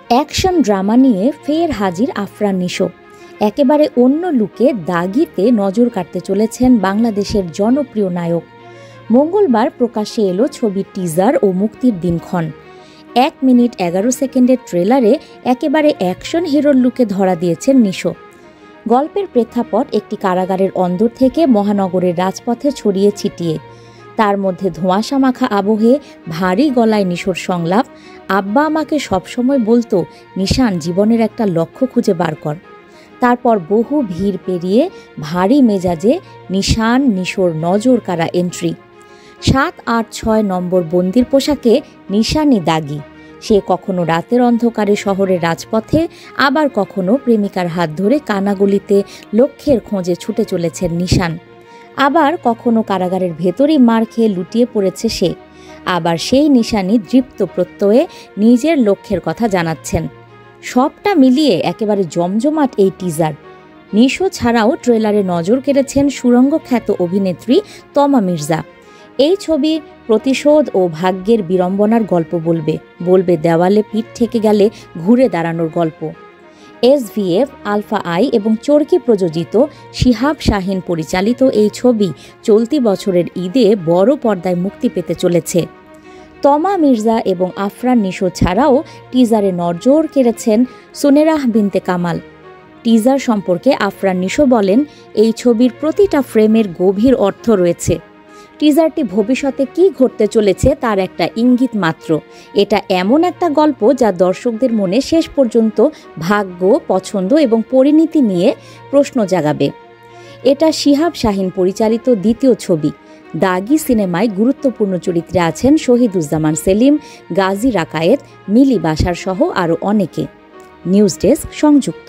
Action drama নিয়ে ফের হাজির আফরান নিশো। একেবারে অন্য লুকে দাগিতে নজর কাটতে চলেছেন বাংলাদেশের জনপ্রিয় নায়ক। মঙ্গলবার প্রকাশ্যে এলো ছবির টিজার ও মুক্তির দিনক্ষণ। 1 মিনিট 11 সেকেন্ডের ট্রেলারে একেবারে অ্যাকশন হিরোর লুকে ধরা দিয়েছেন নিশো। গল্পের প্রেক্ষাপট একটি কারাগারের অন্দর থেকে মহানগরের রাজপথে ছড়িয়ে ছিটিয়ে। তার মধ্যে ধোঁয়াশা মাখা আবহে ভারী গলায় নিশোর সংলাপ, আব্বা আমাকে সবসময় বলতো, নিশান, জীবনের একটা লক্ষ্য খুঁজে বার কর। তারপর বহু ভিড় পেরিয়ে ভারী মেজাজে নিশান নিশোর নজর কাড়া এন্ট্রি। 7, 8, 6 নম্বর বন্দির পোশাকে নিশানই দাগি। সে কখনো রাতের অন্ধকারে শহরের রাজপথে, আবার কখনো প্রেমিকার হাত ধরে কানাগলিতে লক্ষ্যের খোঁজে ছুটে চলেছেন নিশান। আবার কখনো কারাগারের ভেতরেই মার খেয়ে লুটিয়ে পড়েছে সে। আবার সেই নিশানই দৃপ্ত প্রত্যয়ে নিজের লক্ষ্যের কথা জানাচ্ছেন। সবটা মিলিয়ে একেবারে জমজমাট এই টিজার। নিশো ছাড়াও ট্রেলারে নজর কেড়েছেন সুরঙ্গ খ্যাত অভিনেত্রী তমা মির্জা। এই ছবি প্রতিশোধ ও ভাগ্যের বিড়ম্বনার গল্প বলবে দেওয়ালে পিঠ ঠেকে গেলে ঘুরে দাঁড়ানোর গল্প। SVF, আলফা আই এবং চরকি প্রযোজিত শিহাব শাহিন পরিচালিত এই ছবি চলতি বছরের ঈদে বড় পর্দায় মুক্তি পেতে চলেছে। তমা মির্জা এবং আফরান নিশো ছাড়াও টিজারে নজর কেড়েছেন সুনেরাহ বিনতে কামাল। টিজার সম্পর্কে আফরান নিশো বলেন, এই ছবির প্রতিটা ফ্রেমের গভীর অর্থ রয়েছে। টিজারটি ভবিষ্যতে কি ঘটতে চলেছে তার একটা ইঙ্গিত মাত্র। এটা এমন একটা গল্প যা দর্শকদের মনে শেষ পর্যন্ত ভাগ্য, পছন্দ এবং পরিণতি নিয়ে প্রশ্ন জাগাবে। এটা শিহাব শাহিন পরিচালিত দ্বিতীয় ছবি। দাগি সিনেমায় গুরুত্বপূর্ণ চরিত্রে আছেন শহীদুজ্জামান সেলিম, গাজী রাকায়েত, মিলি বাশার সহ আরও অনেকে। নিউজ ডেস্ক, সংযুক্ত।